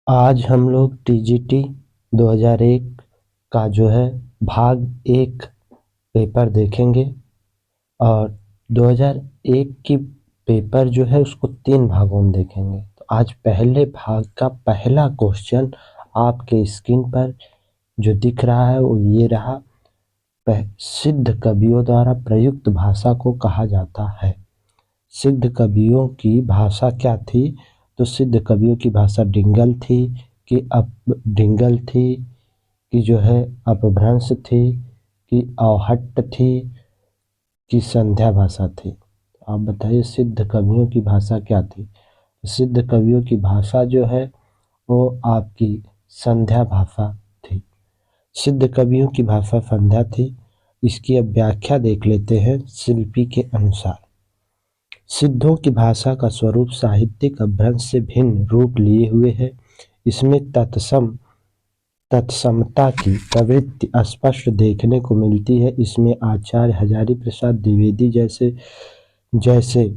आज हम लोग टीजीटी 2001 का जो है भाग 1 पेपर देखेंगे और 2001 की पेपर जो है उसको 3 भागों में देखेंगे। तो आज पहले भाग का पहला क्वेश्चन आपके स्क्रीन पर जो दिख रहा है वो ये रहा। सिद्ध कवियों द्वारा प्रयुक्त भाषा को कहा जाता है। सिद्ध कवियों की भाषा क्या थी? तो सिद्ध कवियों की भाषा डिंगल थी कि डिंगल थी कि जो है अपभ्रंश थी कि अवहट्ट थी कि संध्या भाषा थी। आप बताइए सिद्ध कवियों की भाषा क्या थी? सिद्ध कवियों की भाषा जो है वो आपकी संध्या भाषा थी। सिद्ध कवियों की भाषा संध्या थी। इसकी अब व्याख्या देख लेते हैं शिल्पी के अनुसार। सिद्धों की भाषा का स्वरूप साहित्यिक अपभ्रंश से भिन्न रूप लिए हुए है। इसमें तत्समता की प्रवृत्ति स्पष्ट देखने को मिलती है। इसमें आचार्य हजारी प्रसाद द्विवेदी जैसे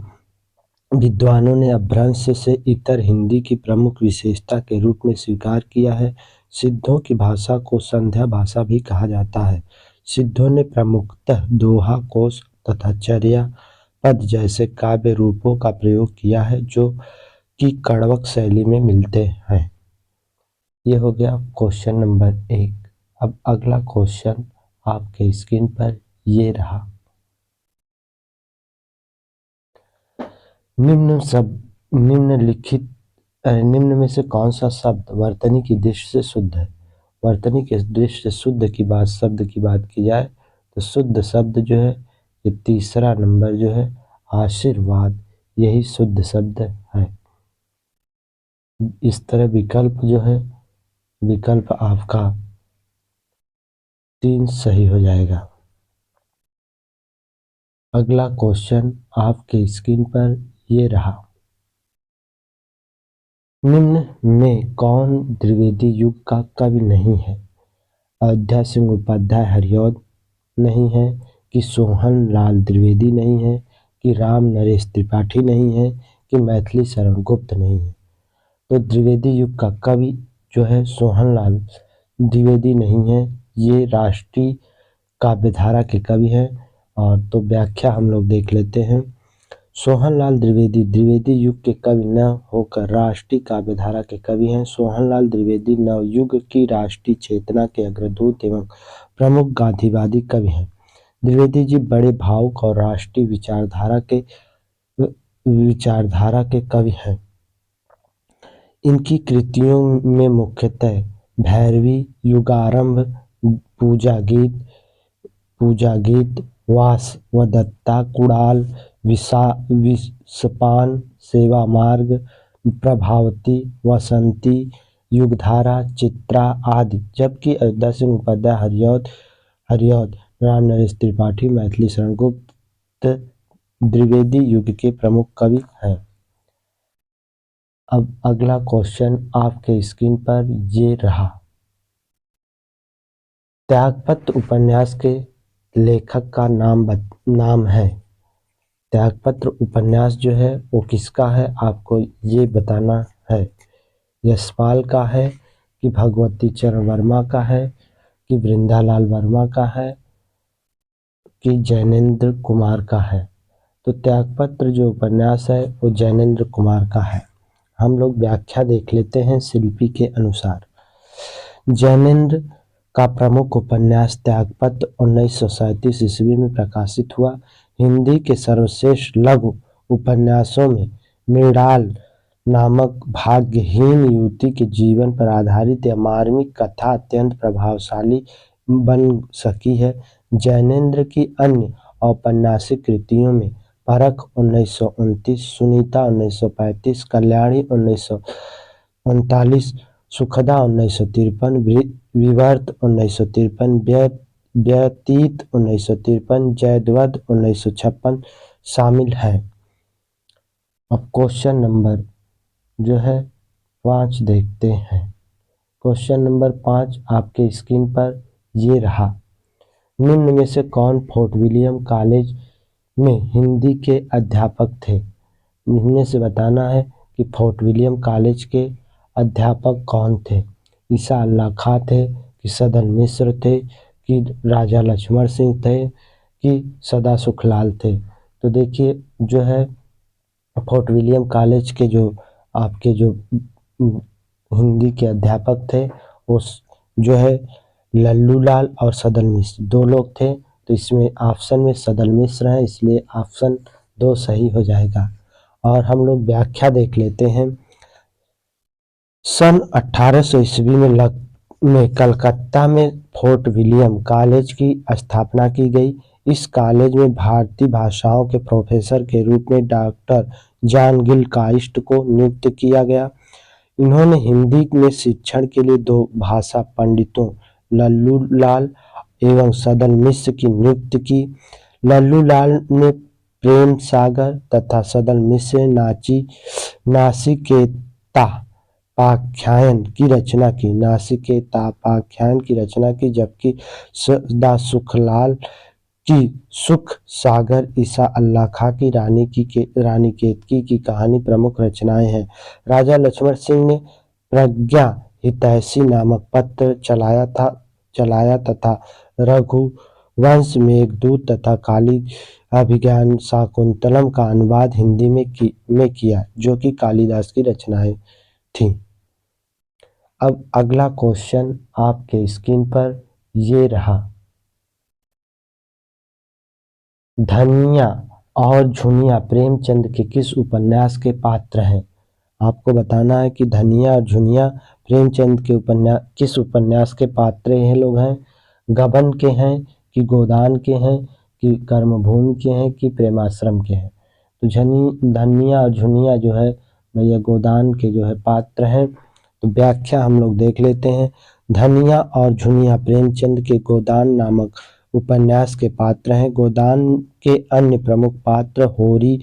विद्वानों ने अपभ्रंश से इतर हिंदी की प्रमुख विशेषता के रूप में स्वीकार किया है। सिद्धों की भाषा को संध्या भाषा भी कहा जाता है। सिद्धों ने प्रमुखतः दोहा, कोश तथा चर्या पद जैसे काव्य रूपों का प्रयोग किया है जो कि कड़वक शैली में मिलते हैं। ये हो गया क्वेश्चन नंबर 1। अब अगला क्वेश्चन आपके स्क्रीन पर ये रहा। निम्न में से कौन सा शब्द वर्तनी की दृष्टि से शुद्ध है? वर्तनी के दृष्टि से शुद्ध की बात, शब्द की बात की जाए तो शुद्ध शब्द जो है ये तीसरा नंबर जो है आशीर्वाद, यही शुद्ध शब्द है। इस तरह विकल्प जो है विकल्प आपका 3 सही हो जाएगा। अगला क्वेश्चन आपके स्क्रीन पर ये रहा। निम्न में कौन द्विवेदी युग का कवि नहीं है? अयोध्या सिंह उपाध्याय हरिऔध नहीं है कि सोहन लाल द्विवेदी नहीं है कि राम नरेश त्रिपाठी नहीं है कि मैथिली शरण गुप्त नहीं है। तो द्विवेदी युग का कवि जो है सोहन लाल द्विवेदी नहीं है। ये राष्ट्रीय काव्यधारा के कवि हैं। और तो व्याख्या हम लोग देख लेते हैं। सोहनलाल द्विवेदी द्विवेदी युग के कवि न होकर राष्ट्रीय काव्यधारा के कवि हैं। सोहनलाल द्विवेदी नवयुग की राष्ट्रीय चेतना के अग्रदूत एवं प्रमुख गांधीवादी कवि हैं। द्विवेदी जी बड़े भावुक और राष्ट्रीय विचारधारा के कवि हैं। इनकी कृतियों में मुख्यतः भैरवी, युगारंभ, पूजा गीत, वासवदत्ता, कुणाल, विषपान, सेवा मार्ग, प्रभावती, वसंती, युगधारा, चित्रा आदि। जबकि अयोध्या सिंह उपाध्याय हरिऔध, राम नरेश त्रिपाठी, मैथिली शरण गुप्त द्विवेदी युग के प्रमुख कवि हैं। अब अगला क्वेश्चन आपके स्क्रीन पर ये रहा। त्यागपत्र उपन्यास के लेखक का नाम है। त्यागपत्र उपन्यास जो है वो किसका है आपको ये बताना है। यशपाल का है कि भगवती चरण वर्मा का है कि वृंदालाल वर्मा का है कि जैनेन्द्र कुमार का है। तो त्यागपत्र जो उपन्यास है वो जैनेन्द्र कुमार का है। हम लोग व्याख्या देख लेते हैं शिल्पी के अनुसार। जैनेन्द्र का प्रमुख उपन्यास त्यागपत्र 1937 ईस्वी में प्रकाशित हुआ। हिंदी के सर्वश्रेष्ठ लघु उपन्यासों में मृणाल नामक भाग्यहीन युवती के जीवन पर आधारित यह मार्मिक कथा अत्यंत प्रभावशाली बन सकी है। जैनेन्द्र की अन्य औपन्यासिक कृतियों में परख 1929, सुनीता 1935, कल्याणी 1939, सुखदा 1953, विवर्त 1953, व्यतीत 1953, जयद्रथ 1956 शामिल है। अब क्वेश्चन नंबर जो है 5 देखते हैं। क्वेश्चन नंबर 5 आपके स्क्रीन पर ये रहा। निम्न में से कौन फोर्ट विलियम कॉलेज में हिंदी के अध्यापक थे? इनमें से बताना है कि फोर्ट विलियम कॉलेज के अध्यापक कौन थे? ईसा अल्लाह खां थे कि सदन मिश्र थे कि राजा लक्ष्मण सिंह थे कि सदा सुखलाल थे? तो देखिए जो है फोर्ट विलियम कॉलेज के जो आपके जो हिंदी के अध्यापक थे वो जो है लल्लू लाल और सदन मिश्र 2 लोग थे। तो इसमें ऑप्शन में सदन मिश्र है, इसलिए ऑप्शन 2 सही हो जाएगा। और हम लोग व्याख्या देख लेते हैं। सन 1800 ईस्वी में कलकत्ता में फोर्ट विलियम कॉलेज की स्थापना की गई। इस कॉलेज में भारतीय भाषाओं के प्रोफेसर के रूप में डॉक्टर जॉन गिलक्राइस्ट को नियुक्त किया गया। इन्होंने हिंदी में शिक्षण के लिए 2 भाषा पंडितों लल्लू लाल एवं सदन मिश्र की नियुक्ति की। लल्लू लाल ने प्रेम सागर तथा सदन मिश्र ने नासिकेतापाख्यान की रचना की, जबकि सदा सुखलाल की सुख सागर, ईसा अल्लाह खां की रानी केतकी की कहानी प्रमुख रचनाएं हैं। राजा लक्ष्मण सिंह ने प्रज्ञा हितैषी नामक पत्र चलाया तथा रघुवंश, मेघदूत तथा काली अभिज्ञान शाकुंतलम का अनुवाद हिंदी में किया, जो कि कालिदास की रचनाएं थीं। अब अगला क्वेश्चन आपके स्क्रीन पर ये रहा। धनिया और झुनिया प्रेमचंद के किस उपन्यास के पात्र हैं? आपको बताना है कि धनिया और झुनिया प्रेमचंद के किस उपन्यास के पात्र ये लोग हैं। गबन के हैं कि गोदान के हैं कि कर्मभूमि के हैं कि प्रेमाश्रम के हैं? तो धनिया और झुनिया जो है भैया गोदान के जो है पात्र हैं। तो व्याख्या हम लोग देख लेते हैं। धनिया और झुनिया प्रेमचंद के गोदान नामक उपन्यास के पात्र हैं। गोदान के अन्य प्रमुख पात्र होरी,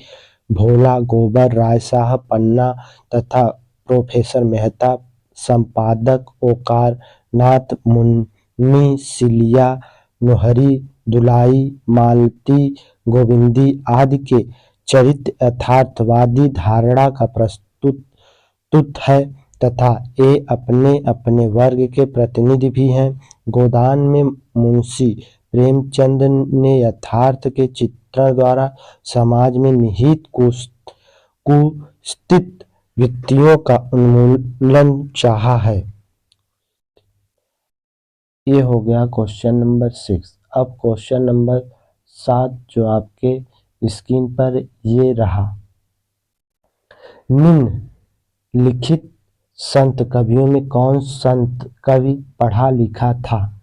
भोला, गोबर, राय साहब, पन्ना तथा प्रोफेसर मेहता, संपादक ओकार नाथ, मुन्नी, सिलिया, नोहरी, दुलाई, मालती, गोविंदी आदि के चरित्र यथार्थवादी धारणा का प्रस्तुत है तथा ये अपने अपने वर्ग के प्रतिनिधि भी हैं। गोदान में मुंशी प्रेमचंद ने यथार्थ के चित्रण द्वारा समाज में निहित कुत्सित वृत्तियों का उन्मूलन चाहा है। ये हो गया क्वेश्चन नंबर 6। अब क्वेश्चन नंबर 7 जो आपके स्क्रीन पर ये रहा। निम्नलिखित संत कवियों में कौन संत कवि पढ़ा लिखा था?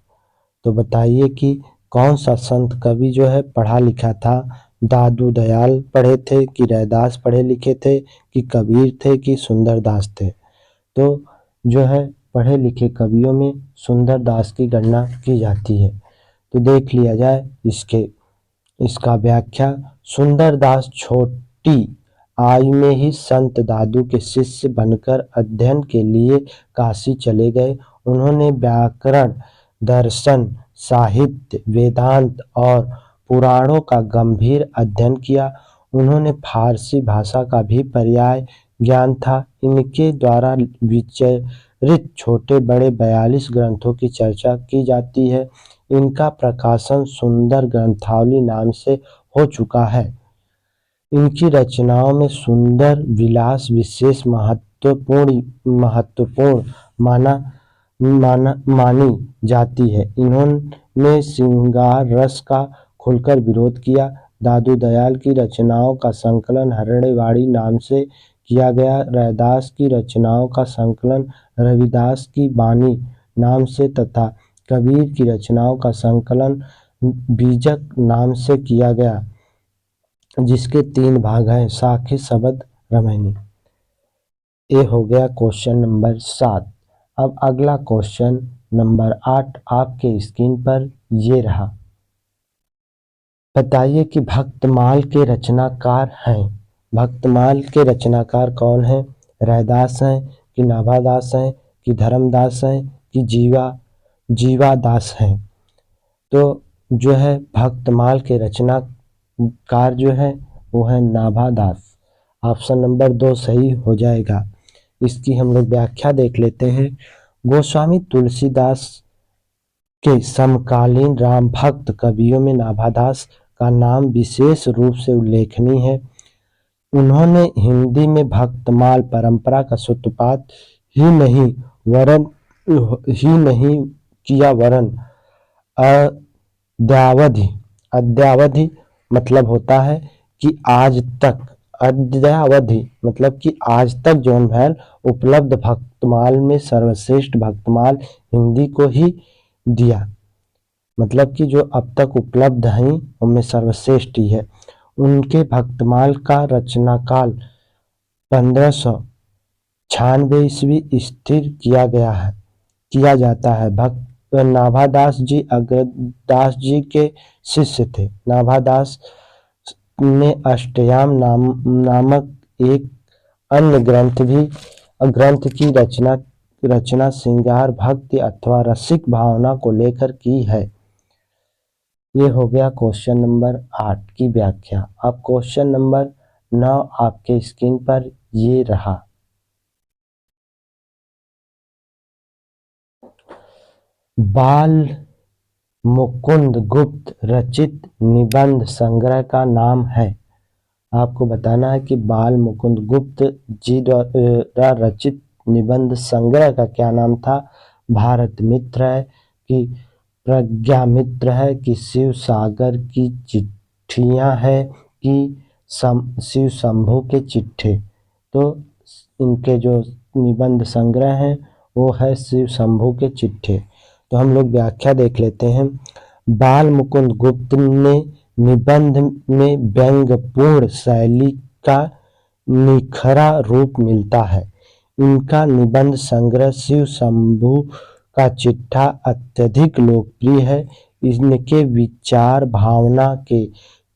तो बताइए कि कौन सा संत कवि जो है पढ़ा लिखा था? दादू दयाल पढ़े थे कि रैदास पढ़े लिखे थे कि कबीर थे कि सुंदरदास थे? तो जो है पढ़े लिखे कवियों में सुंदरदास की गणना की जाती है। तो देख लिया जाए इसका व्याख्या। सुंदरदास छोटी आयु में ही संत दादू के शिष्य बनकर अध्ययन के लिए काशी चले गए। उन्होंने व्याकरण, दर्शन, साहित्य, वेदांत और पुराणों का गंभीर अध्ययन किया। उन्होंने फारसी भाषा का भी पर्याय ज्ञान था। इनके द्वारा विचरित छोटे बड़े 42 ग्रंथों की चर्चा की जाती है। इनका प्रकाशन सुंदर ग्रंथावली नाम से हो चुका है। इनकी रचनाओं में सुंदर विलास विशेष महत्वपूर्ण मानी जाती है। इन्होंने श्रृंगार रस का खुलकर विरोध किया। दादू दयाल की रचनाओं का संकलन हरणेवाड़ी नाम से किया गया। रैदास की रचनाओं का संकलन रविदास की बानी नाम से तथा कबीर की रचनाओं का संकलन बीजक नाम से किया गया, जिसके 3 भाग हैं, साखी, शबद, रामायणी। ये हो गया क्वेश्चन नंबर 7। अब अगला क्वेश्चन नंबर 8 आपके स्क्रीन पर ये रहा। बताइए कि भक्तमाल के रचनाकार हैं। भक्तमाल के रचनाकार कौन हैं? रैदास हैं कि नाभादास हैं कि धर्मदास हैं कि जीवादास हैं? तो जो है भक्तमाल के रचनाकार जो है वो है नाभादास। ऑप्शन नंबर 2 सही हो जाएगा। इसकी हम लोग व्याख्या देख लेते हैं। गोस्वामी तुलसीदास के समकालीन राम भक्त कवियों में नाभादास का नाम विशेष रूप से उल्लेखनीय है। उन्होंने हिंदी में भक्तमाल परंपरा का सूत्रपात ही नहीं किया वरन अद्यावधि मतलब होता है कि आज तक, अद्यावधि मतलब कि आज तक जौन भैल उपलब्ध भक्तमाल में सर्वश्रेष्ठ भक्तमाल हिंदी को ही दिया, मतलब कि जो अब तक उपलब्ध हैं उनमें सर्वश्रेष्ठ ही है। उनके भक्तमाल का रचनाकाल 1596 ईस्वी स्थिर किया जाता है। भक्त नाभादास जी अग्रदास जी के शिष्य थे। नाभादास ने अष्टयाम नामक एक अन्य ग्रंथ की रचना श्रृंगार भक्ति अथवा रसिक भावना को लेकर की है। ये हो गया क्वेश्चन नंबर 8 की व्याख्या। अब क्वेश्चन नंबर 9 आपके स्क्रीन पर ये रहा। बाल मुकुंद गुप्त रचित निबंध संग्रह का नाम है। आपको बताना है कि बाल मुकुंद गुप्त जी द्वारा रचित निबंध संग्रह का क्या नाम था। भारत मित्र है कि प्रज्ञा मित्र है कि शिव सागर की चिट्ठियां है कि शिव शंभू के चिट्ठे। तो इनके जो निबंध संग्रह हैं वो है शिव शंभू के चिट्ठे। तो हम लोग व्याख्या देख लेते हैं। बाल मुकुंद गुप्त ने निबंध में व्यंग्यपूर्ण शैली का निखरा रूप मिलता है। इनका निबंध संग्रह शिव शंभू का चिट्ठा अत्यधिक लोकप्रिय है। इनके विचार भावना के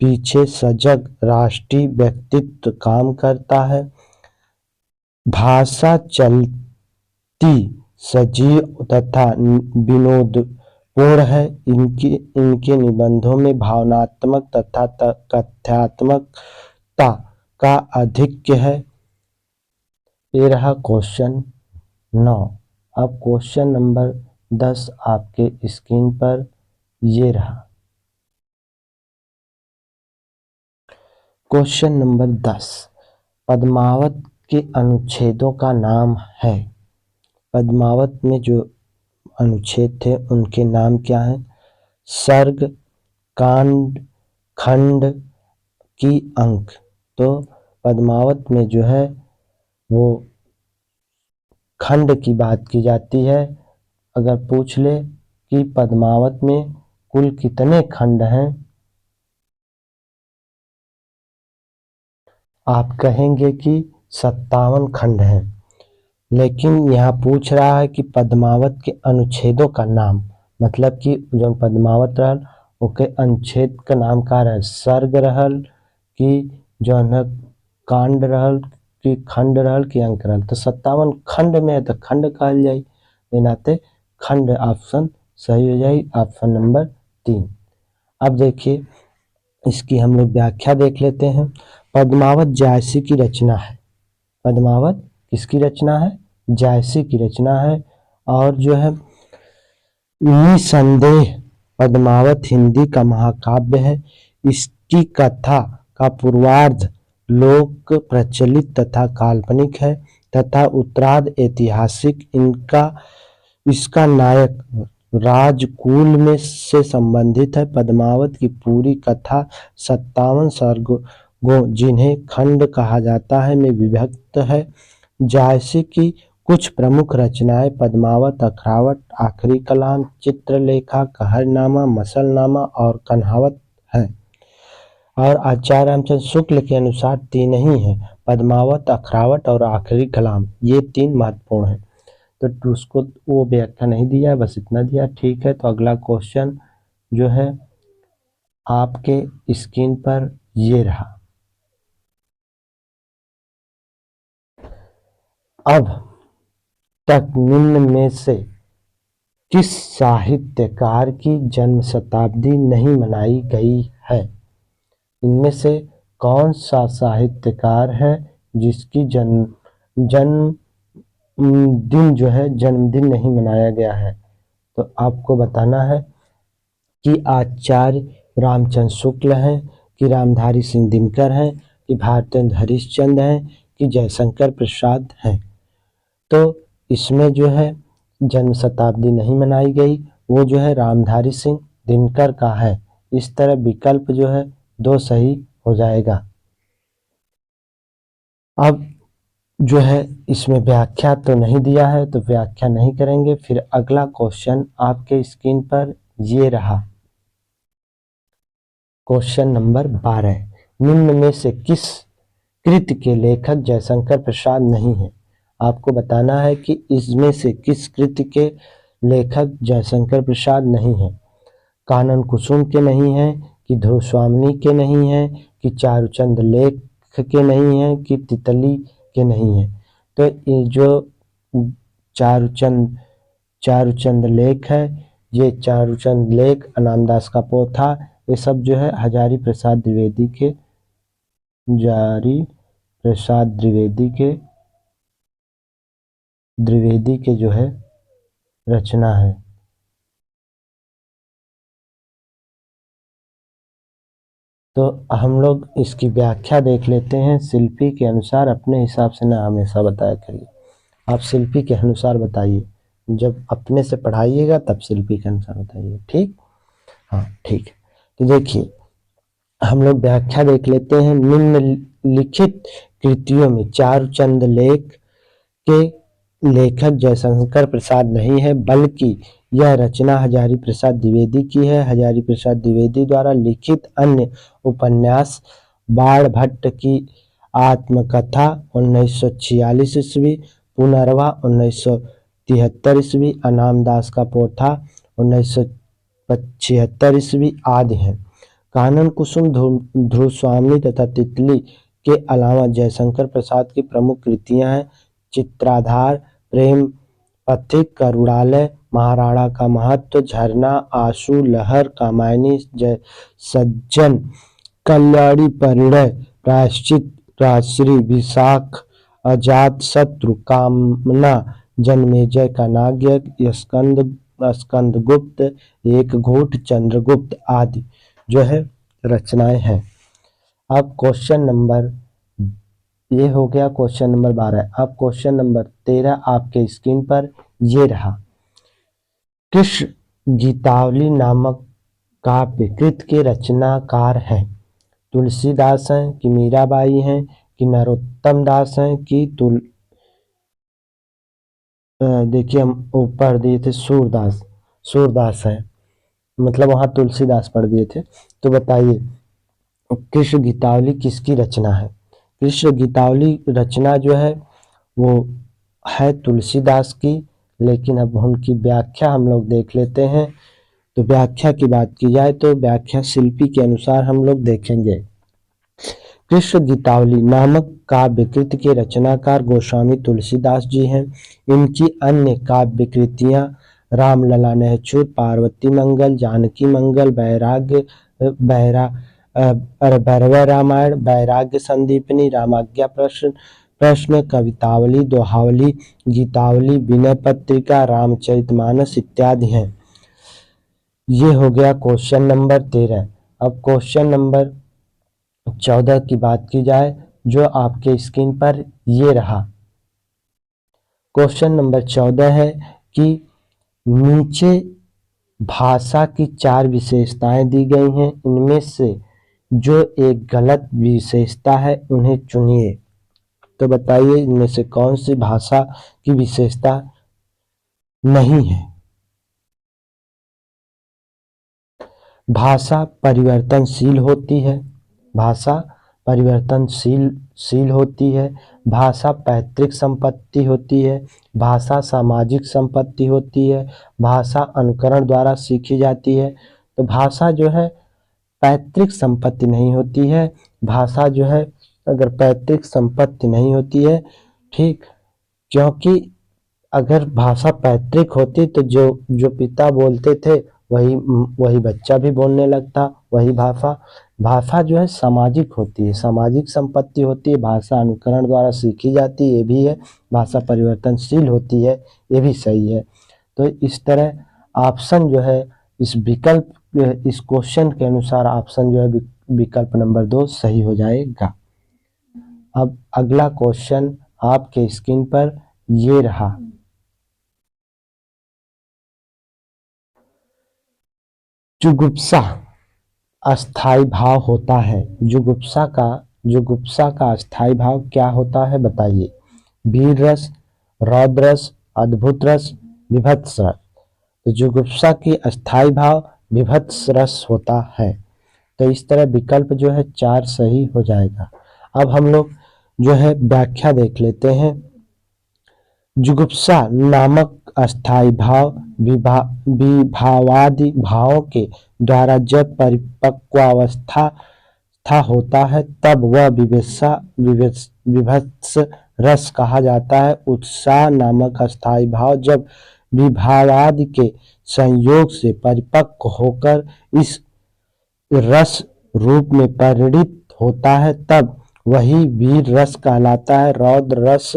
पीछे सजग राष्ट्रीय व्यक्तित्व काम करता है। भाषा चलती सजीव तथा विनोदपूर्ण है। इनके निबंधों में भावनात्मक तथा तथ्यात्मकता का आधिक्य है। ये रहा क्वेश्चन 9। अब क्वेश्चन नंबर 10 आपके स्क्रीन पर ये रहा। क्वेश्चन नंबर 10 पद्मावत के अनुच्छेदों का नाम है। पद्मावत में जो अनुच्छेद थे उनके नाम क्या हैं? सर्ग, कांड, खंड की अंक। तो पद्मावत में जो है वो खंड की बात की जाती है। अगर पूछ ले कि पद्मावत में कुल कितने खंड हैं, आप कहेंगे कि 57 खंड हैं। लेकिन यहाँ पूछ रहा है कि पद्मावत के अनुच्छेदों का नाम, मतलब कि जो पद्मावत रहल ओके अनुच्छेद का नाम का रहे। सर्ग रहल कि जौन है कांड रहल कि खंड रहल कि अंक रहल। तो 57 खंड में है तो खंड कहल जाई। ये नाते खंड ऑप्शन सही हो जाए, ऑप्शन नंबर 3। अब देखिए इसकी हम लोग व्याख्या देख लेते हैं। पद्मावत जायसी की रचना है। पद्मावत किसकी रचना है? जायसी की रचना है। और जो है निसंदेह पद्मावत हिंदी का महाकाव्य है। इसकी कथा का पूर्वार्ध लोक प्रचलित तथा काल्पनिक है तथा उत्तरार्ध ऐतिहासिक। इसका नायक राजकुल में से संबंधित है। पद्मावत की पूरी कथा 57 सर्गों जिन्हें खंड कहा जाता है में विभक्त है। जायसी की कुछ प्रमुख रचनाएं पद्मावत, अखरावत, आखिरी कलाम, चित्रलेखा, कहरनामा, मसलनामा और कन्हावत हैं। और आचार्य रामचंद्र शुक्ल के अनुसार 3 ही हैं, पद्मावत, अखरावत और आखिरी कलाम। ये 3 महत्वपूर्ण हैं। तो उसको वो व्याख्या नहीं दिया, बस इतना दिया। ठीक है, तो अगला क्वेश्चन जो है आपके स्क्रीन पर ये रहा। अब तक निम्न में से किस साहित्यकार की जन्म शताब्दी नहीं मनाई गई है? इनमें से कौन सा साहित्यकार है जिसकी जन्म दिन जो है जन्मदिन नहीं मनाया गया है। तो आपको बताना है कि आचार्य रामचंद्र शुक्ल हैं, कि रामधारी सिंह दिनकर हैं, कि भारतेंद्र हरिश्चंद्र हैं, कि जयशंकर प्रसाद हैं। तो इसमें जो है जन्म शताब्दी नहीं मनाई गई, वो जो है रामधारी सिंह दिनकर का है। इस तरह विकल्प जो है 2 सही हो जाएगा। अब जो है इसमें व्याख्या तो नहीं दिया है, तो व्याख्या नहीं करेंगे। फिर अगला क्वेश्चन आपके स्क्रीन पर ये रहा, क्वेश्चन नंबर 12। निम्न में से किस कृति के लेखक जयशंकर प्रसाद नहीं है? आपको बताना है कि इसमें से किस कृति के लेखक जयशंकर प्रसाद नहीं है। कानन कुसुम के नहीं है, कि ध्रुव स्वामिनी के नहीं है, कि चारुचंद लेख के नहीं है, कि तितली के नहीं है। तो ये जो चारुचंद चारुचंद लेख है, ये चारुचंद लेख, अनामदास का पोथा, ये सब जो है हजारी प्रसाद द्विवेदी के द्विवेदी के जो है रचना है। तो हम लोग इसकी व्याख्या देख लेते हैं। शिल्पी के अनुसार अपने हिसाब से ना हमेशा बताया करिए, आप शिल्पी के अनुसार बताइए। जब अपने से पढ़ाइएगा तब शिल्पी के अनुसार बताइए, ठीक? हाँ ठीक है। तो देखिए हम लोग व्याख्या देख लेते हैं। निम्नलिखित कृतियों में चारुचंद लेख के लेखक जयशंकर प्रसाद नहीं है, बल्कि यह रचना हजारी प्रसाद द्विवेदी की है। हजारी प्रसाद द्विवेदी द्वारा लिखित अन्य उपन्यास बाण भट्ट की आत्मकथा 1946 ईस्वी, पुनर्वा 1973 ईस्वी, अनामदास का पोथा 1976 ईस्वी आदि हैं। कानन कुसुम, ध्रुव स्वामिनी तथा तितली के अलावा जयशंकर प्रसाद की प्रमुख कृतियां हैं चित्राधार, प्रेम पथिक, करुणालय, महाराणा का महत्व, झरना, आशु, लहर, कामायनी, जय सज्जन, कल्याणी, परिणय, प्रायश्चित, राजश्री, विशाख, अजात शत्रु, कामना, जन्मेजय का नाग्य, स्कंदगुप्त, एक घूट, चंद्रगुप्त आदि जो है रचनाएं हैं। अब क्वेश्चन नंबर, ये हो गया क्वेश्चन नंबर 12। अब क्वेश्चन नंबर 13 आपके स्क्रीन पर ये रहा। कृष्ण गीतावली नामक काव्य कृत के रचनाकार हैं? तुलसीदास हैं, कि मीराबाई हैं, कि नरोत्तम दास हैं, कि देखिए हम ऊपर दिए थे सूरदास हैं, मतलब वहाँ तुलसीदास पढ़ दिए थे। तो बताइए कृष्ण गीतावली किसकी रचना है? कृष्ण गीतावली रचना जो है वो है तुलसीदास की, लेकिन अब उनकी व्याख्या हम लोग देख लेते हैं। तो व्याख्या की बात की जाए तो व्याख्या शिल्पी के अनुसार हम लोग देखेंगे। कृष्ण गीतावली नामक काव्य कृति के रचनाकार गोस्वामी तुलसीदास जी हैं। इनकी अन्य काव्य कृतियां रामलला नहचुर, पार्वती मंगल, जानकी मंगल, भैरव रामायण, वैराग्य संदीपनी, रामाज्ञा प्रश्न, कवितावली, दोहावली, गीतावली, विनय पत्रिका, रामचरितमानस इत्यादि हैं। ये हो गया क्वेश्चन नंबर 13। अब क्वेश्चन नंबर 14 की बात की जाए जो आपके स्क्रीन पर ये रहा। क्वेश्चन नंबर 14 है कि नीचे भाषा की 4 विशेषताएं दी गई हैं, इनमें से जो एक गलत विशेषता है उन्हें चुनिए। तो बताइए इनमें से कौन सी भाषा की विशेषता नहीं है? भाषा परिवर्तनशील होती है, भाषा परिवर्तनशील होती है, भाषा पैतृक संपत्ति होती है, भाषा सामाजिक संपत्ति होती है, भाषा अनुकरण द्वारा सीखी जाती है। तो भाषा जो है पैतृक संपत्ति नहीं होती है। भाषा जो है अगर पैतृक संपत्ति नहीं होती है, ठीक, क्योंकि अगर भाषा पैतृक होती तो जो पिता बोलते थे वही बच्चा भी बोलने लगता। वही भाषा जो है सामाजिक होती है, सामाजिक संपत्ति होती है। भाषा अनुकरण द्वारा सीखी जाती है, ये भी है। भाषा परिवर्तनशील होती है, ये भी सही है। तो इस तरह ऑप्शन जो है इस विकल्प इस क्वेश्चन के अनुसार ऑप्शन जो है विकल्प नंबर 2 सही हो जाएगा। अब अगला क्वेश्चन आपके स्क्रीन पर ये रहा। जुगुप्सा अस्थाई भाव होता है। जुगुप्सा का अस्थाई भाव क्या होता है बताइए। वीर रस, रौद्र रस, अद्भुत रस, विभत्स रस। तो जुगुप्सा की अस्थाई भाव विभत्स रस होता है। तो इस तरह विकल्प जो है 4 सही हो जाएगा। अब हम लोग जो है व्याख्या देख लेते हैं। जुगुप्सा नामक अस्थाई भाव विभावादि भावों के द्वारा जब परिपक्वावस्था होता है तब वह विभत्स रस कहा जाता है। उत्साह नामक अस्थाई भाव जब विभावादि के संयोग से परिपक्व होकर इस रस रूप में परिणित होता है तब वही वीर रस कहलाता है। रौद्र रस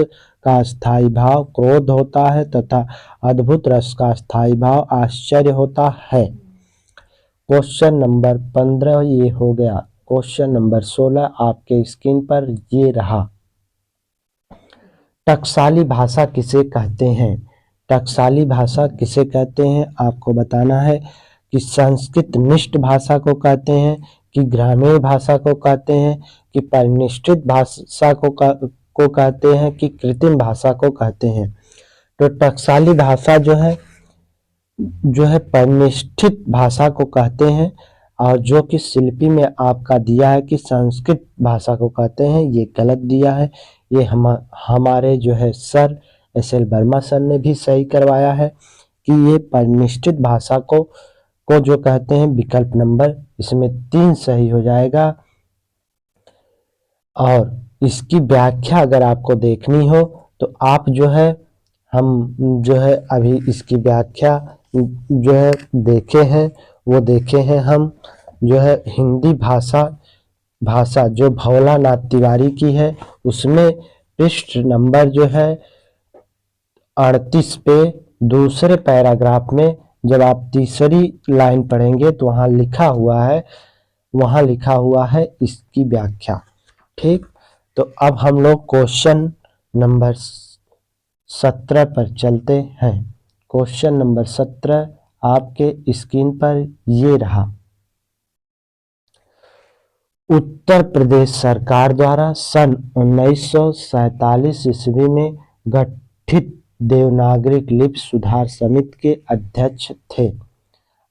का स्थायी भाव क्रोध होता है तथा अद्भुत रस का स्थायी भाव आश्चर्य होता है। क्वेश्चन नंबर 15 ये हो गया। क्वेश्चन नंबर 16 आपके स्क्रीन पर ये रहा। टकसाली भाषा किसे कहते हैं? टकसाली भाषा किसे कहते हैं आपको बताना है कि संस्कृत निष्ठ भाषा को कहते हैं, कि ग्रामीण भाषा को कहते हैं, कि परिनिष्ठित भाषा को कहते हैं, कि कृत्रिम भाषा को कहते हैं। तो टकसाली भाषा जो है परिनिष्ठित भाषा को कहते हैं। और जो कि शिल्पी में आपका दिया है कि संस्कृत भाषा को कहते हैं, ये गलत दिया है। ये हमारे जो है सर SL वर्मा सर ने भी सही करवाया है कि ये परिनिष्ठित भाषा को जो कहते हैं। विकल्प नंबर इसमें 3 सही हो जाएगा। और इसकी व्याख्या अगर आपको देखनी हो तो आप जो है हम जो है अभी इसकी व्याख्या जो है देखे हैं हम जो है हिंदी भाषा जो भोलानाथ तिवारी की है, उसमें पृष्ठ नंबर जो है 38 पे दूसरे पैराग्राफ में जब आप तीसरी लाइन पढ़ेंगे तो वहाँ लिखा हुआ है इसकी व्याख्या। ठीक, तो अब हम लोग क्वेश्चन नंबर 17 पर चलते हैं। क्वेश्चन नंबर 17 आपके स्क्रीन पर ये रहा। उत्तर प्रदेश सरकार द्वारा सन 1947 ईस्वी में गठित देवनागरी लिपि सुधार समिति के अध्यक्ष थे।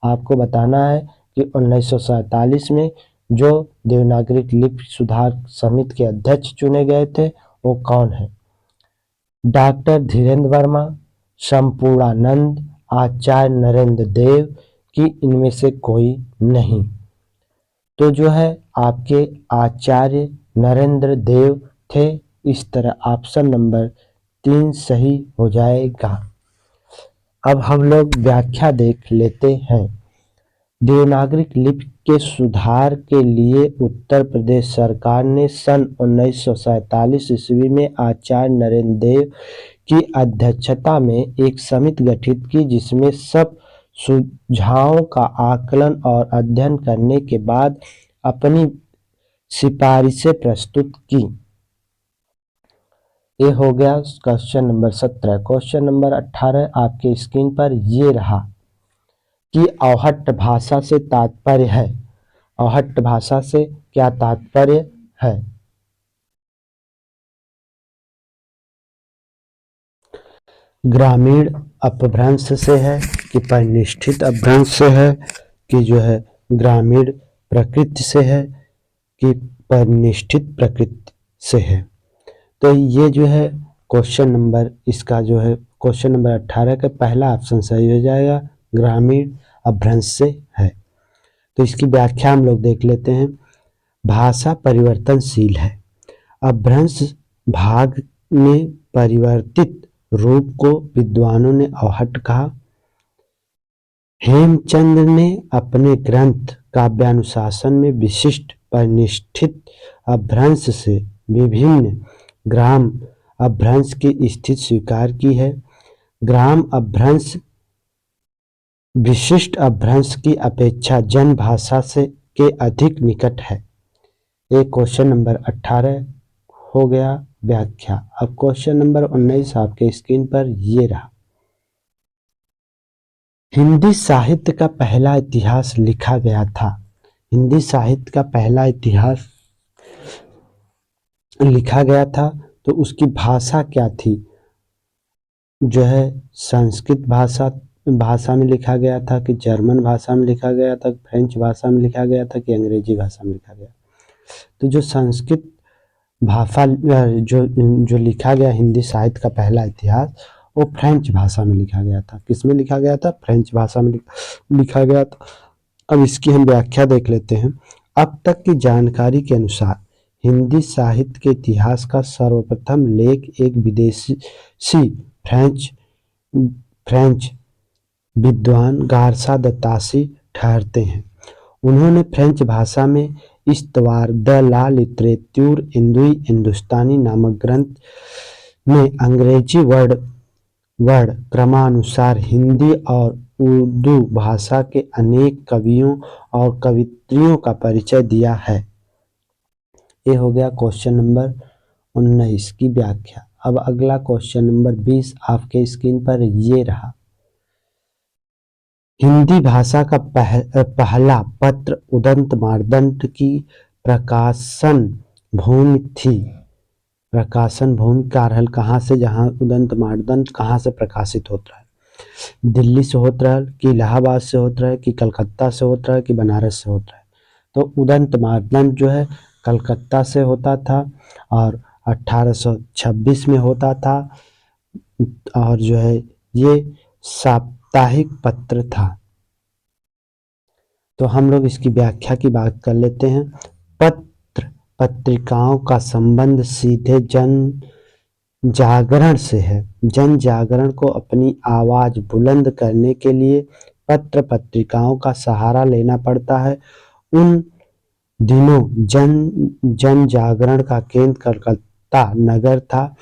आपको बताना है कि 1947 में जो देवनागरी लिपि सुधार समिति के अध्यक्ष चुने गए थे वो कौन है? डॉक्टर धीरेन्द्र वर्मा, संपूर्णानंद, आचार्य नरेंद्र देव, कि इनमें से कोई नहीं। तो जो है आपके आचार्य नरेंद्र देव थे। इस तरह ऑप्शन नंबर 3 सही हो जाएगा। अब हम लोग व्याख्या देख लेते हैं। देवनागरी लिपि के सुधार के लिए उत्तर प्रदेश सरकार ने सन 1947 ईस्वी में आचार्य नरेंद्र देव की अध्यक्षता में एक समिति गठित की, जिसमें सब सुझावों का आकलन और अध्ययन करने के बाद अपनी सिफारिशें प्रस्तुत की। ये हो गया क्वेश्चन नंबर 17। क्वेश्चन नंबर 18 आपके स्क्रीन पर ये रहा कि अवहट्ट भाषा से तात्पर्य है। अवहट्ट भाषा से क्या तात्पर्य है? ग्रामीण अपभ्रंश से है, कि परिनिष्ठित अपभ्रंश से है, कि जो है ग्रामीण प्रकृति से है, कि परिनिष्ठित प्रकृति से है। तो ये जो है क्वेश्चन नंबर इसका जो है क्वेश्चन नंबर 18 का पहला ऑप्शन सही हो जाएगा, ग्रामीण अपभ्रंश से है। तो इसकी व्याख्या हम लोग देख लेते हैं। भाषा परिवर्तनशील है। अपभ्रंश भाग में परिवर्तित रूप को विद्वानों ने अवहट्ट कहा। हेमचंद ने अपने ग्रंथ काव्यानुशासन में विशिष्ट परिनिष्ठित अपभ्रंश से विभिन्न ग्राम अपभ्रंश की स्थिति स्वीकार की है। ग्राम अपभ्रंश विशिष्ट अपभ्रंश की अपेक्षा जन भाषा से के अधिक निकट है। ये क्वेश्चन नंबर 18 हो गया व्याख्या। अब क्वेश्चन नंबर 19 आपके स्क्रीन पर ये रहा। हिंदी साहित्य का पहला इतिहास लिखा गया था। हिंदी साहित्य का पहला इतिहास लिखा गया था तो उसकी भाषा क्या थी? जो है संस्कृत भाषा में लिखा गया था कि जर्मन भाषा में लिखा गया था, फ्रेंच भाषा में लिखा गया था कि अंग्रेजी भाषा में लिखा गया? तो जो संस्कृत भाषा जो लिखा गया हिंदी साहित्य का पहला इतिहास, वो फ्रेंच भाषा में लिखा गया था। किस में लिखा गया था? फ्रेंच भाषा में लिखा गया था। अब इसकी हम व्याख्या देख लेते हैं। अब तक की जानकारी के अनुसार हिंदी साहित्य के इतिहास का सर्वप्रथम लेख एक विदेशी फ्रेंच विद्वान गारसा दत्तासी ठहरते हैं। उन्होंने फ्रेंच भाषा में इस्तवार द ला लिटरेच्यूर हिंदुस्तानी नामक ग्रंथ में अंग्रेजी वर्ण क्रमानुसार हिंदी और उर्दू भाषा के अनेक कवियों और कवियत्रियों का परिचय दिया है। ये हो गया क्वेश्चन नंबर 19 की व्याख्या। अब अगला क्वेश्चन नंबर 20 आपके स्क्रीन पर ये रहा। हिंदी भाषा का पहला पत्र उदंत मार्तंड की प्रकाशन भूमि थी। प्रकाशन भूमि का अर्थ कहाँ से, जहाँ उदंत मार्तंड कहाँ से प्रकाशित होता है? दिल्ली से होता है कि इलाहाबाद से होता है कि कलकत्ता से होता है कि बनारस से होता है? तो उदंत मार्तंड जो है कलकत्ता से होता था और 1826 में होता था और जो है ये साप्ताहिक पत्र था। तो हम लोग इसकी व्याख्या की बात कर लेते हैं। पत्रिकाओं का संबंध सीधे जन जागरण से है। जन जागरण को अपनी आवाज बुलंद करने के लिए पत्र पत्रिकाओं का सहारा लेना पड़ता है। उन दिनों जन जागरण का केंद्र कलकत्ता नगर था।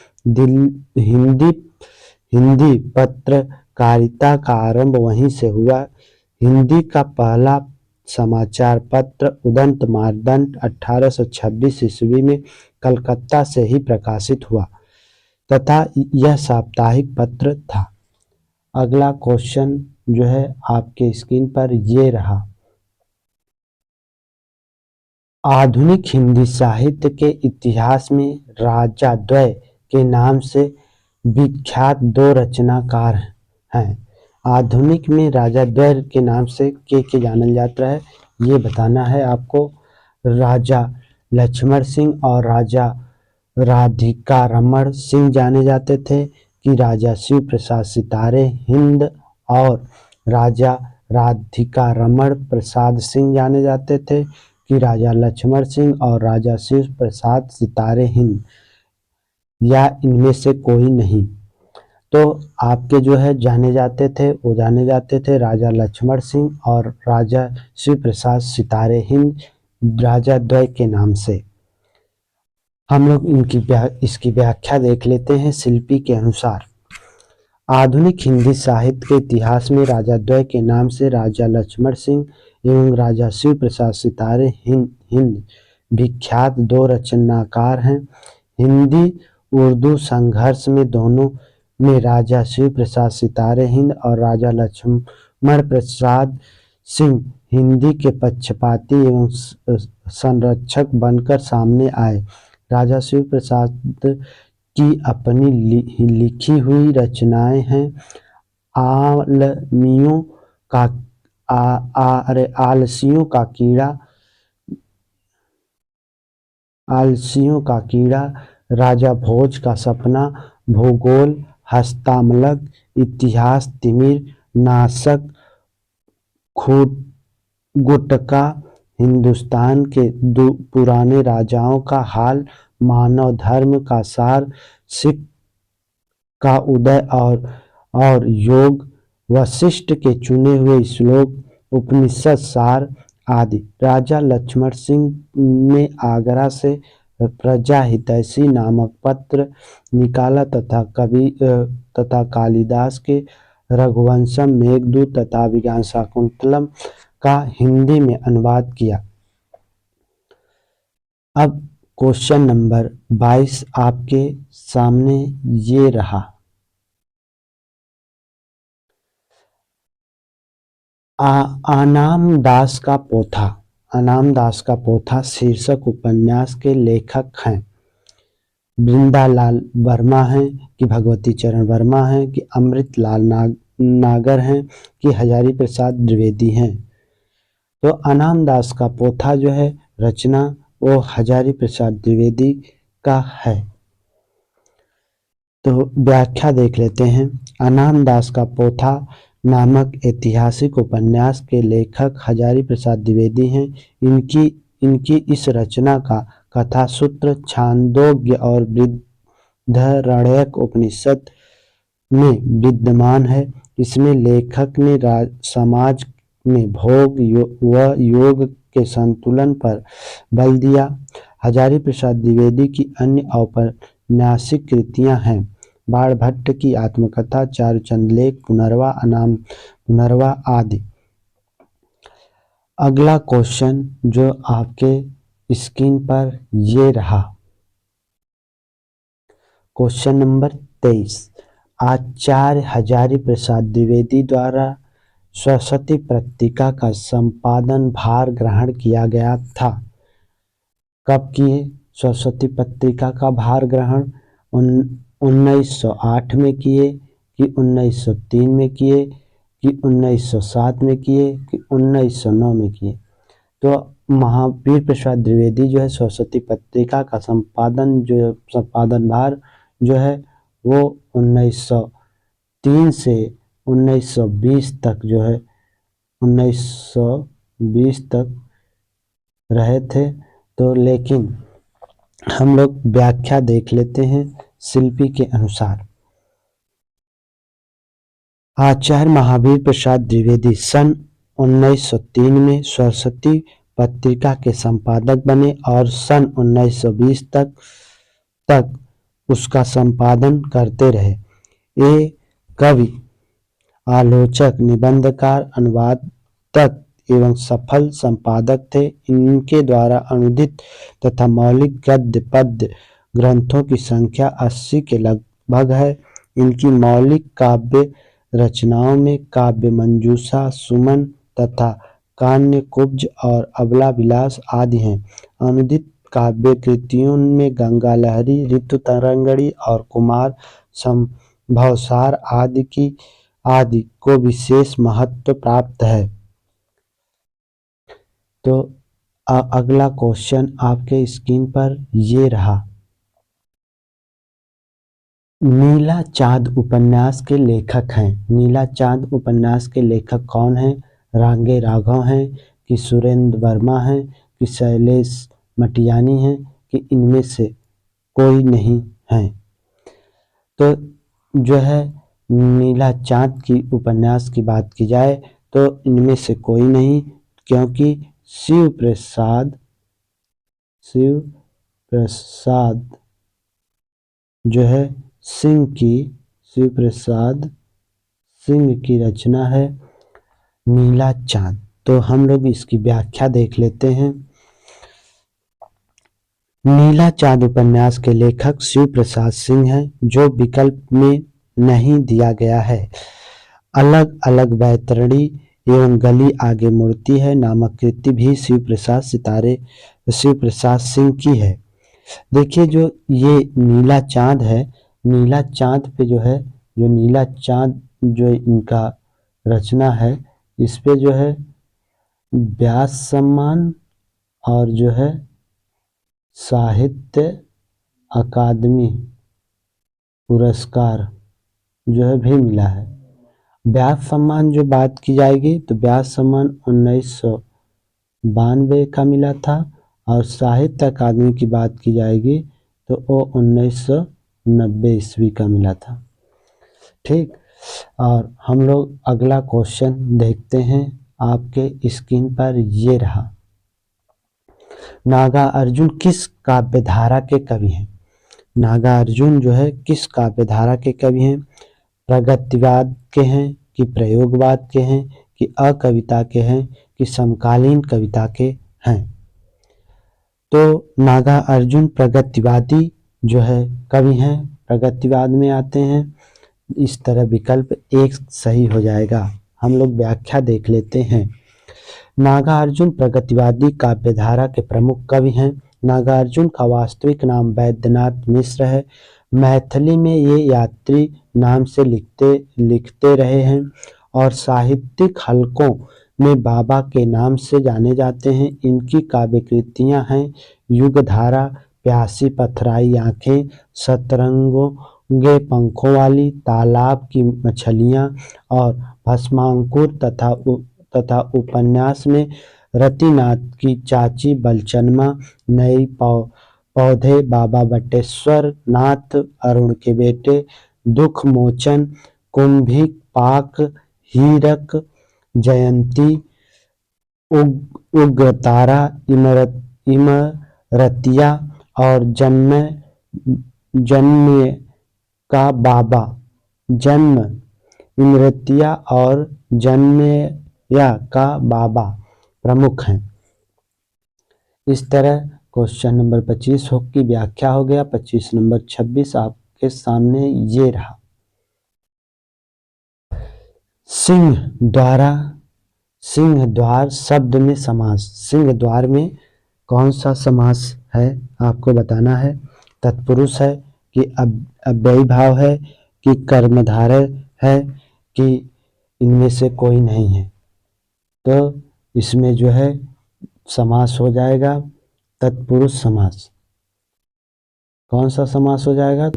हिंदी पत्रकारिता का आरंभ वहीं से हुआ। हिंदी का पहला समाचार पत्र उदंत मार्तंड 1826 ईस्वी में कलकत्ता से ही प्रकाशित हुआ तथा यह साप्ताहिक पत्र था। अगला क्वेश्चन जो है आपके स्क्रीन पर ये रहा। आधुनिक हिंदी साहित्य के इतिहास में राजाद्वय के नाम से विख्यात दो रचनाकार हैं। आधुनिक में राजाद्वय के नाम से के जानल जाता है, ये बताना है आपको। राजा लक्ष्मण सिंह और राजा राधिका रमण सिंह जाने जाते थे कि राजा शिव प्रसाद सितारे हिंद और राजा राधिका रमण प्रसाद सिंह जाने जाते थे कि राजा लक्ष्मण सिंह और राजा शिव प्रसाद सितारे हिंद, या इनमें से कोई नहीं। तो आपके जो है जाने जाते थे राजा लक्ष्मण सिंह और राजा शिव प्रसाद सितारे हिंद राजाद्वय के नाम से। हम लोग इसकी व्याख्या देख लेते हैं शिल्पी के अनुसार। आधुनिक हिंदी साहित्य के इतिहास में राजाद्वय के नाम से राजा लक्ष्मण सिंह एवं राजा शिव प्रसाद सितारे हिंद विख्यात दो रचनाकार हैं। हिंदी उर्दू संघर्ष में दोनों में राजा शिव प्रसाद सितारे हिंद और राजा लक्ष्मण प्रसाद सिंह हिंदी के पक्षपाती एवं संरक्षक बनकर सामने आए। राजा शिव प्रसाद की अपनी लिखी हुई रचनाएं हैं। आलसियों का कीड़ा, राजा भोज का सपना, भूगोल, हस्तामलक, इतिहास तिमिर, नाशक, गुटका, हिंदुस्तान के पुराने राजाओं का हाल, मानव धर्म का सार, सिख का उदय और योग, वशिष्ठ के चुने हुए श्लोक, उपनिषद सार आदि। राजा लक्ष्मण सिंह ने आगरा से प्रजा हितैषी नामक पत्र निकाला तथा कालिदास के रघुवंशम, मेघदूत तथा अभिज्ञान शाकुंतलम का हिंदी में अनुवाद किया। अब क्वेश्चन नंबर 22 आपके सामने ये रहा। आनाम दास का पोथा। आनाम दास का पोथा शीर्षक उपन्यास के लेखक हैं बृंदालाल वर्मा हैं कि भगवती चरण वर्मा हैं कि अमृतलाल नागर हैं कि हजारी प्रसाद द्विवेदी हैं। तो आनाम दास का पोथा जो है रचना वो हजारी प्रसाद द्विवेदी का है। तो व्याख्या देख लेते हैं। आनाम दास का पोथा नामक ऐतिहासिक उपन्यास के लेखक हजारी प्रसाद द्विवेदी हैं। इनकी इस रचना का कथासूत्र छांदोग्य और बृहदारण्यक उपनिषद में विद्यमान है। इसमें लेखक ने समाज में भोग व योग के संतुलन पर बल दिया। हजारी प्रसाद द्विवेदी की अन्य औपन्यासिक कृतियां हैं बाणभट्ट की आत्मकथा, चारुचंद लेख, पुनर्वा आदि। अगला क्वेश्चन जो आपके स्क्रीन पर ये रहा, क्वेश्चन नंबर 23। आचार्य हजारी प्रसाद द्विवेदी द्वारा सरस्वती पत्रिका का संपादन भार ग्रहण किया गया था। कब किए सरस्वती पत्रिका का भार ग्रहण? 1908 में किए कि 1903 में किए कि 1907 में किए कि 1909 में किए? तो महावीर प्रसाद द्विवेदी जो है सरस्वती पत्रिका का संपादन भार जो है वो 1903 से 1920 तक जो है 1920 तक रहे थे। तो लेकिन हम लोग व्याख्या देख लेते हैं शिल्पी के अनुसार। आचार्य महावीर प्रसाद द्विवेदी सन 1903 में सरस्वती पत्रिका के संपादक बने और सन 1920 तक उसका संपादन करते रहे। ये कवि, आलोचक, निबंधकार, अनुवादक एवं सफल संपादक थे। इनके द्वारा अनुदित तथा मौलिक गद्य पद्य ग्रंथों की संख्या 80 के लगभग है। इनकी मौलिक काव्य रचनाओं में काव्य मंजूषा, सुमन तथा कान्यकुब्ज और अबला विलास आदि हैं। अनुदित काव्य कृतियों में गंगा लहरी, ऋतुतरंगिणी और कुमार संभवसार आदि को विशेष महत्व प्राप्त है। तो अगला क्वेश्चन आपके स्क्रीन पर ये रहा। नीला चाँद उपन्यास के लेखक हैं। नीला चाँद उपन्यास के लेखक कौन हैं? रांगे राघव हैं कि सुरेंद्र वर्मा हैं कि शैलेश मटियानी हैं कि इनमें से कोई नहीं है? तो जो है नीला चाँद की उपन्यास की बात की जाए तो इनमें से कोई नहीं, क्योंकि शिव प्रसाद जो है शिव प्रसाद सिंह की रचना है नीला चाँद। तो हम लोग इसकी व्याख्या देख लेते हैं। नीला चाँद उपन्यास के लेखक शिव प्रसाद सिंह हैं, जो विकल्प में नहीं दिया गया है। अलग अलग वैतरणी एवं गली आगे मुड़ती है नामक कृति भी शिव प्रसाद सिंह की है। देखिए जो ये नीला चाँद है, नीला चाँद पे जो है, जो नीला चाँद जो इनका रचना है, इस पे जो है व्यास सम्मान और जो है साहित्य अकादमी पुरस्कार जो है भी मिला है। व्यास सम्मान जो बात की जाएगी तो व्यास सम्मान 1992 का मिला था और साहित्य अकादमी की बात की जाएगी तो वो 1990 ईस्वी का मिला था। ठीक, और हम लोग अगला क्वेश्चन देखते हैं। आपके स्क्रीन पर ये रहा। नागार्जुन किस काव्यधारा के कवि हैं? नागार्जुन जो है किस काव्यधारा के कवि हैं? प्रगतिवाद के हैं कि प्रयोगवाद के हैं कि अकविता के हैं कि समकालीन कविता के हैं? तो नागार्जुन प्रगतिवादी जो है कवि हैं, प्रगतिवाद में आते हैं। इस तरह विकल्प एक सही हो जाएगा। हम लोग व्याख्या देख लेते हैं। नागार्जुन प्रगतिवादी काव्यधारा के प्रमुख कवि हैं। नागार्जुन का वास्तविक नाम वैद्यनाथ मिश्र है। मैथिली में ये यात्री नाम से लिखते रहे हैं और साहित्यिक हलकों में बाबा के नाम से जाने जाते हैं। इनकी काव्य कृतियाँ हैं युगधारा, प्यासी पथराई आंखें, सतरंगों गे पंखों वाली, तालाब की मछलियाँ और भस्मांकुर तथा उपन्यास में रतिनाथ की चाची बलचनमा, नई पौधे, बाबा बटेश्वर नाथ, अरुण के बेटे, दुख मोचन, कुंभिक पाक, हीरक जयंती, उग्रतारा, इमरतिया और जन्म का बाबा, जन्म इमरतिया और जन्मया का बाबा प्रमुख हैं। इस तरह क्वेश्चन नंबर 25 की व्याख्या हो गया। 25 नंबर 26 आपके सामने ये रहा। सिंह द्वार शब्द में समास। सिंह द्वार में कौन सा समास है आपको बताना है। तत्पुरुष है कि अव्ययी भाव है कि कर्मधारय है कि इनमें से कोई नहीं है। तो इसमें जो है समास हो जाएगा तत्पुरुष समास। कौन सा समास हो जाएगा?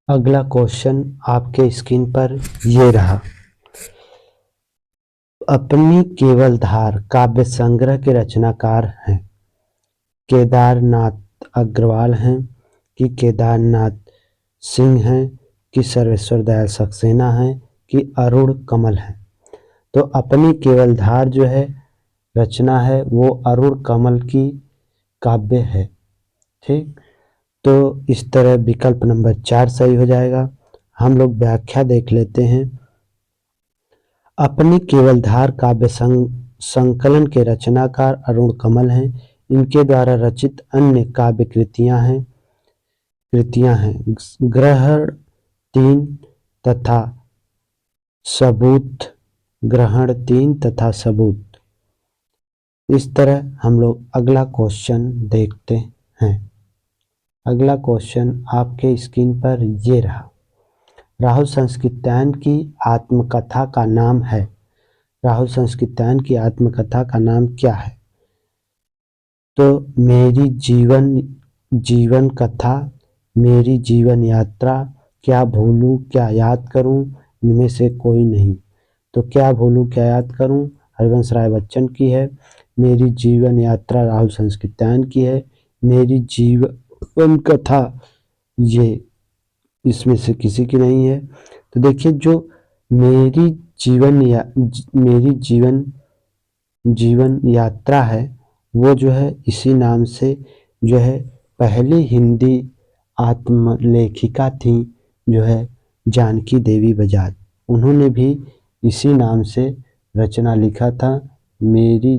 अगला क्वेश्चन आपके स्क्रीन पर ये रहा। अपनी केवलधार काव्य संग्रह के रचनाकार हैं। केदारनाथ अग्रवाल हैं कि केदारनाथ सिंह हैं कि सर्वेश्वर दयाल सक्सेना हैं कि अरुण कमल हैं? तो अपनी केवलधार जो है रचना है वो अरुण कमल की काव्य है। ठीक, तो इस तरह विकल्प नंबर 4 सही हो जाएगा। हम लोग व्याख्या देख लेते हैं। अपनी केवलधार काव्य संकलन के रचनाकार अरुण कमल हैं। इनके द्वारा रचित अन्य काव्य कृतियां हैं ग्रहण 3 तथा सबूत, ग्रहण 3 तथा सबूत। इस तरह हम लोग अगला क्वेश्चन देखते हैं। अगला क्वेश्चन आपके स्क्रीन पर ये रहा। राहुल संस्कृत्यायन की आत्मकथा का नाम है। राहुल संस्कृत्यायन की आत्मकथा का नाम क्या है? तो मेरी जीवन कथा, मेरी जीवन यात्रा, क्या भूलूं क्या याद करूं, इनमें से कोई नहीं। तो क्या भूलूं क्या याद करूं हरिवंश राय बच्चन की है। मेरी जीवन यात्रा राहुल संस्कृत्यायन की है। मेरी जीवन कथा ये इसमें से किसी की नहीं है। तो देखिए जो मेरी जीवन यात्रा है वो जो है इसी नाम से जो है पहली हिंदी आत्मलेखिका थी जो है जानकी देवी बजाज। उन्होंने भी इसी नाम से रचना लिखा था मेरी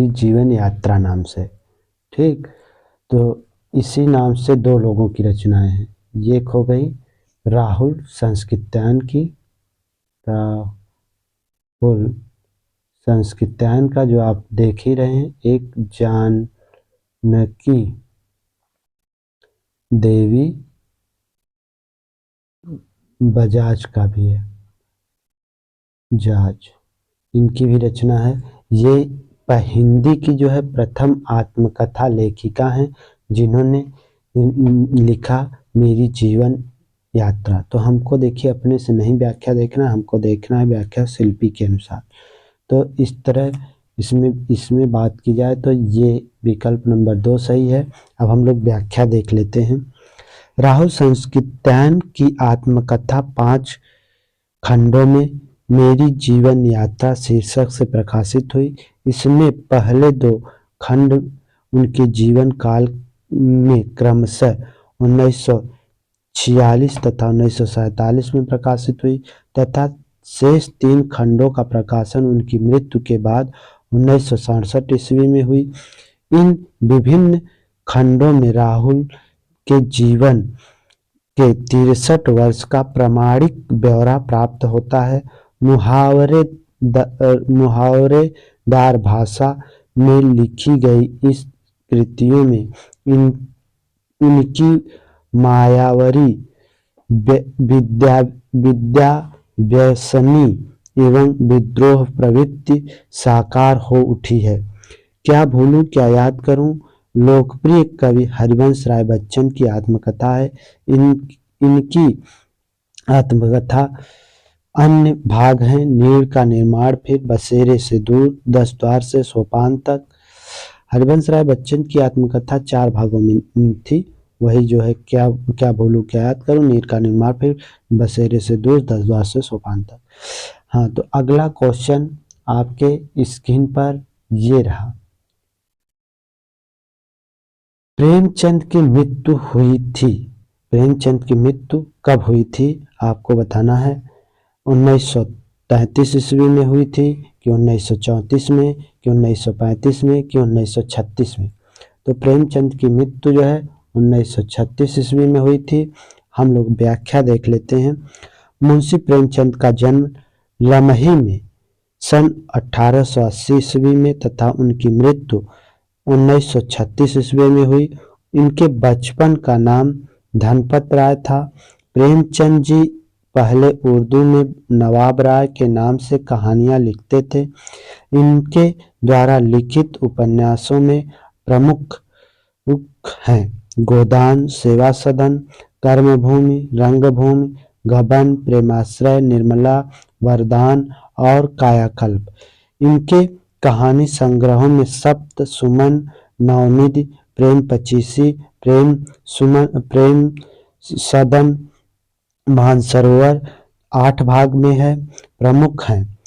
जीवन यात्रा नाम से। ठीक, तो इसी नाम से 2 लोगों की रचनाएं हैं। ये हो गई राहुल संस्कृत्यायन की। राहुल संस्कृत्यायन का जो आप देख ही रहे हैं, एक जानकी देवी बजाज का भी है, जाज, इनकी भी रचना है। ये हिंदी की जो है प्रथम आत्मकथा लेखिका हैं जिन्होंने लिखा मेरी जीवन यात्रा। तो हमको देखिए अपने से नहीं व्याख्या देखना, हमको देखना है व्याख्या शिल्पी के अनुसार। तो इस तरह इसमें बात की जाए तो ये विकल्प नंबर 2 सही है। अब हम लोग व्याख्या देख लेते हैं। राहुल संस्कृत्यायन की आत्मकथा 5 खंडों में मेरी जीवन यात्रा शीर्षक से प्रकाशित हुई। इसमें पहले 2 खंड उनके जीवन काल में क्रमशः 1946 तथा 1947 में प्रकाशित हुई तथा शेष 3 खंडों का प्रकाशन उनकी मृत्यु के बाद 1967 ईस्वी में हुई। इन विभिन्न खंडों में राहुल के जीवन के 63 वर्ष का प्रामाणिक ब्यौरा प्राप्त होता है। मुहावरेदार भाषा में लिखी गई इस कृतियों में उनकी मायावरी विद्याव्यसनी एवं विद्रोह प्रवृत्ति साकार हो उठी है। क्या भूलूं क्या याद करूं लोकप्रिय कवि हरिवंश राय बच्चन की आत्मकथा है। इनकी आत्मकथा अन्य भाग हैं नीड़ का निर्माण, फिर बसेरे से दूर, 10 द्वार से सोपान तक। हरिवंश राय बच्चन की आत्मकथा 4 भागों में थी। वही जो है क्या भूलूं क्या याद करूं, नीड़ का निर्माण, फिर बसेरे से दूर, 10 द्वार से सोपान तक। हाँ, तो अगला क्वेश्चन आपके स्क्रीन पर ये रहा। प्रेमचंद की मृत्यु हुई थी। प्रेमचंद की मृत्यु कब हुई थी आपको बताना है। 1933 ईस्वी में हुई थी कि 1934 में कि 1935 में कि 1936 में। तो प्रेमचंद की मृत्यु जो है 1936 ईस्वी में हुई थी। हम लोग व्याख्या देख लेते हैं। मुंशी प्रेमचंद का जन्म लमही में सन 1880 ईस्वी में तथा उनकी मृत्यु 1936 ईस्वी में हुई। इनके बचपन का नाम धनपत राय था। प्रेमचंद जी पहले उर्दू में नवाब राय के नाम से कहानियां लिखते थे। इनके द्वारा लिखित उपन्यासों में प्रमुख हैं गोदान, सेवा सदन, कर्मभूमि, रंगभूमि, गबन, प्रेमाश्रय, निर्मला, वरदान और कायाकल्प। इनके कहानी संग्रहों में सप्त, सुमन, नवनिधि, प्रेम पचीसी, प्रेम सदन, मानसरोवर 8 भाग में है, प्रमुख हैं।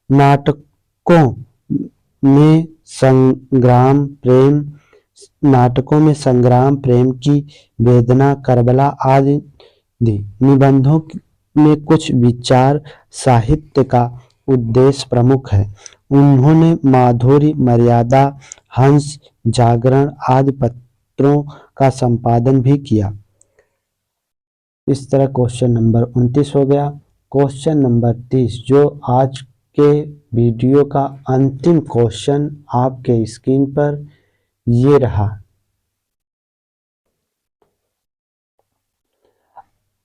नाटकों में संग्राम प्रेम की वेदना, करबला आदि। निबंधों में कुछ विचार साहित्य का उद्देश्य प्रमुख है। उन्होंने माधुरी, मर्यादा, हंस, जागरण आदि पत्रों का संपादन भी किया। इस तरह क्वेश्चन नंबर 29 हो गया। क्वेश्चन नंबर 30 जो आज के वीडियो का अंतिम क्वेश्चन आपके स्क्रीन पर ये रहा।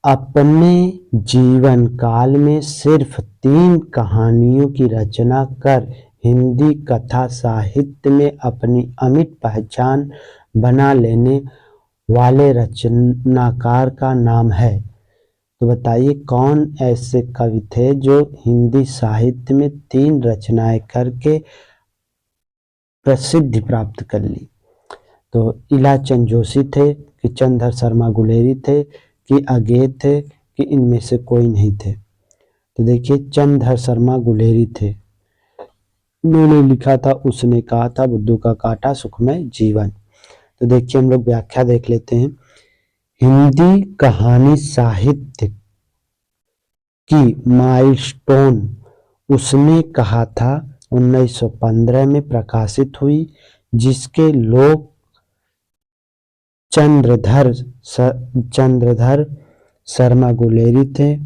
अपने जीवन काल में सिर्फ 3 कहानियों की रचना कर हिंदी कथा साहित्य में अपनी अमिट पहचान बना लेने वाले रचनाकार का नाम है। तो बताइए कौन ऐसे कवि थे जो हिंदी साहित्य में 3 रचनाएं करके प्रसिद्धि प्राप्त कर ली। तो इलाचंद जोशी थे कि चंद्रधर शर्मा गुलेरी थे कि अगेय थे कि इनमें से कोई नहीं थे। तो देखिए चंद्रधर शर्मा गुलेरी थे। उन्होंने लिखा था उसने कहा था बुद्धू का काटा सुखमय जीवन। तो देखिए हम लोग व्याख्या देख लेते हैं। हिंदी कहानी साहित्य की माइलस्टोन उसने कहा था 1915 में प्रकाशित हुई, जिसके लोग चंद्रधर शर्मा गुलेरी थे।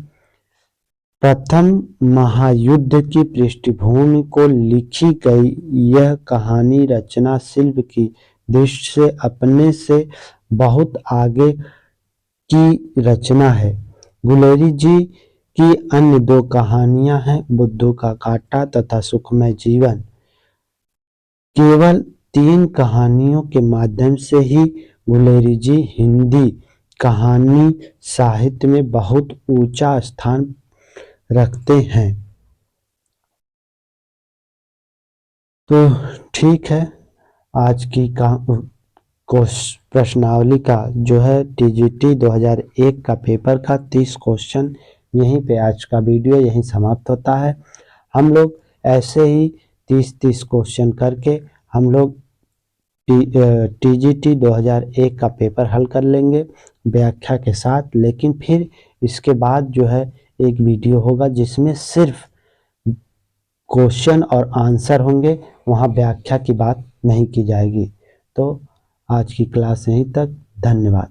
प्रथम महायुद्ध की पृष्ठभूमि को लिखी गई यह कहानी रचना शिल्प की दृष्टि से अपने से बहुत आगे की रचना है। गुलेरी जी की अन्य 2 कहानियां हैं बुद्धू का काटा तथा सुखमय जीवन। केवल 3 कहानियों के माध्यम से ही गुलेरी जी हिंदी कहानी साहित्य में बहुत ऊंचा स्थान रखते हैं। तो ठीक है, आज की प्रश्नावली का जो है टीजीटी 2001 का पेपर का 30 क्वेश्चन। यहीं पे आज का वीडियो यहीं समाप्त होता है। हम लोग ऐसे ही 30-30 क्वेश्चन करके हम लोग टीजीटी 2001 का पेपर हल कर लेंगे व्याख्या के साथ। लेकिन फिर इसके बाद जो है एक वीडियो होगा जिसमें सिर्फ क्वेश्चन और आंसर होंगे, वहाँ व्याख्या की बात नहीं की जाएगी। तो आज की क्लास यहीं तक। धन्यवाद।